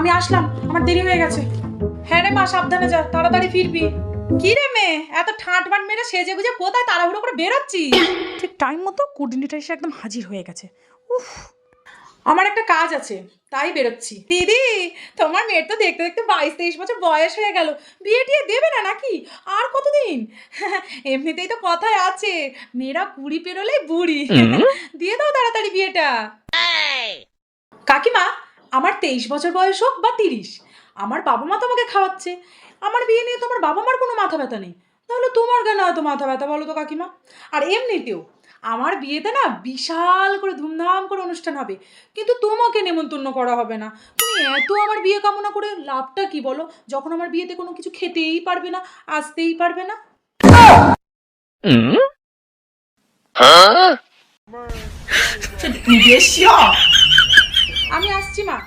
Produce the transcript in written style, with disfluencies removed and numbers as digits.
আমি আসলাম, আমার দেরি হয়ে গেছে। হ্যাঁ রে মা, সাবধানে যা, তাড়াতাড়ি ফিরবি। কি রে মেয়ে, এত ঠাঁট বাট মেরে সেজে গুজে কোথায় তাড়াহুড়ো করে বেরোচ্ছি? ঠিক টাইম মতো কোঅর্ডিনেটর এসে একদম হাজির হয়ে গেছে। উফ, আমার একটা কাজ আছে তাই বেরোচ্ছি। দিদি, তোমার মেয়ের তো দেখতে দেখতে 22-23 বছর বয়স হয়ে গেল, বিয়ে টিয়ে দেবে না নাকি? আর কতদিন? এমনিতেই তো কথায় আছে, মেয়েরা 20 পেরোলেই বুড়ি। দিয়ে দাও তাড়াতাড়ি বিয়েটা। কাকিমা, আমার 23 বছর বয়স হোক বা 30, আমার বাবা মা তো আমাকে খাওয়াচ্ছে। আমার বিয়ে নিয়ে তোমার বাবা মার কোনো মাথা ব্যথা নেই, তাহলে তোমার কেন এত মাথা ব্যথা বলো তো কাকিমা? আর এমনিতেও আমার বিয়েতে না বিশাল করে ধুমধাম করে অনুষ্ঠান হবে, কিন্তু তোমাকে নেমন্তন্ন করা হবে না। তুমি এত আমার বিয়ে কামনা করে লাভটা কি বলো, যখন আমার বিয়েতে কোনো কিছু খেতেই পারবে না, আসতেই পারবে না। আমি আসছি মা।